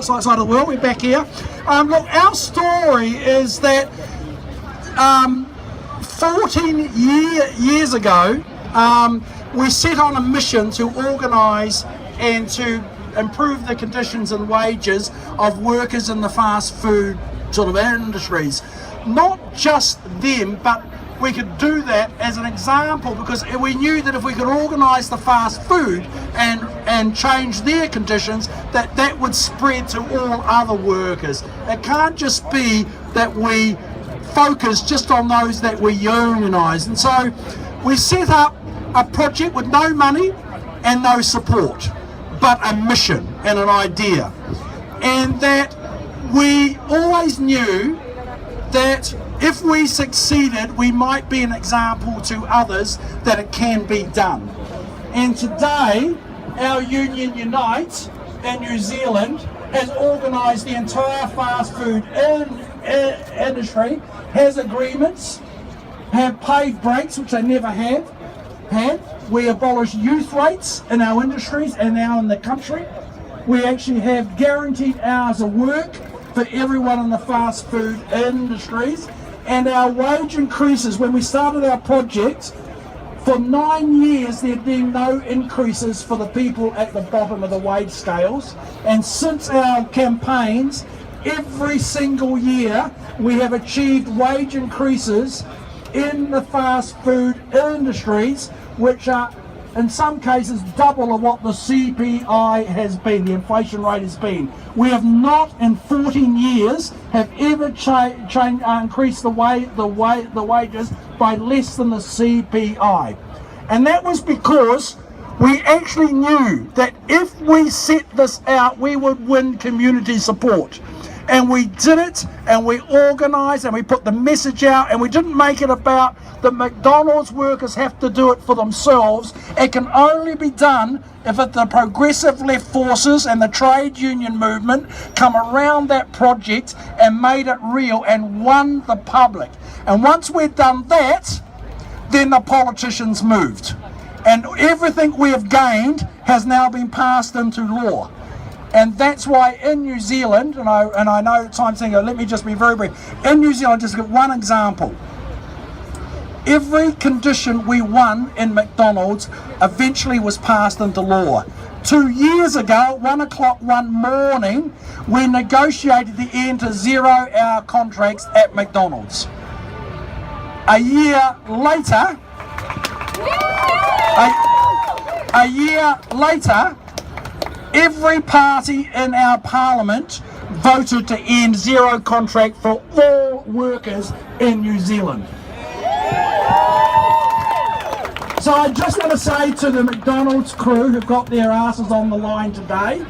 side of the world. We're back here. Look, our story is that 14 years ago, we set on a mission to organise and to improve the conditions and wages of workers in the fast food sort of industries. Not just them, but we could do that as an example, because we knew that if we could organise the fast food and change their conditions, that would spread to all other workers. It can't just be that we focus just on those that we unionise. And so we set up a project with no money and no support, but a mission and an idea. And that we always knew that if we succeeded, we might be an example to others that it can be done. And today, our union Unite in New Zealand has organised the entire fast food industry, has agreements, have paid breaks, which they never have had. We abolish youth rates in our industries and now in the country. We actually have guaranteed hours of work for everyone in the fast food industries. And our wage increases, when we started our project, for 9 years there had been no increases for the people at the bottom of the wage scales. And since our campaigns, every single year we have achieved wage increases in the fast food industries, which are in some cases double of what the CPI has been, the inflation rate has been. We have not in 14 years have ever increased the wages by less than the CPI. And that was because we actually knew that if we set this out, we would win community support. And we did it, and we organised, and we put the message out, and we didn't make it about the McDonald's workers have to do it for themselves. It can only be done if the progressive left forces and the trade union movement come around that project and made it real and won the public. And once we'd done that, then the politicians moved. And everything we have gained has now been passed into law. And that's why in New Zealand, and I know time's saying, let me just be very brief. In New Zealand, just give one example. Every condition we won in McDonald's eventually was passed into law. 2 years ago, at 1 o'clock one morning, we negotiated the end to 0-hour contracts at McDonald's. A year later, every party in our parliament voted to end zero contract for all workers in New Zealand. So I just want to say to the McDonald's crew who've got their asses on the line today,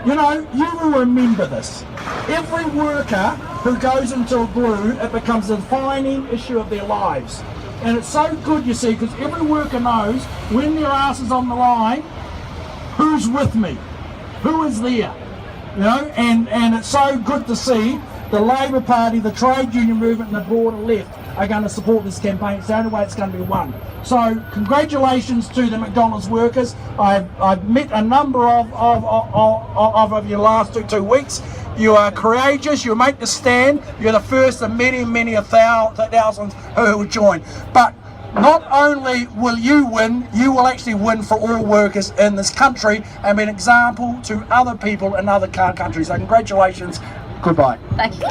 you know, you will remember this. Every worker who goes into a glue, it becomes a defining issue of their lives. And it's so good, you see, because every worker knows when their ass is on the line, who's with me? Who is there? You know, and it's so good to see the Labour Party, the trade union movement and the broader left are going to support this campaign. It's the only way it's going to be won. So congratulations to the McDonald's workers. I've met a number of you last two weeks. You are courageous, you make the stand, you're the first of many thousands who will join. But not only will you win, you will actually win for all workers in this country and be an example to other people in other countries. So congratulations, goodbye. Thank you.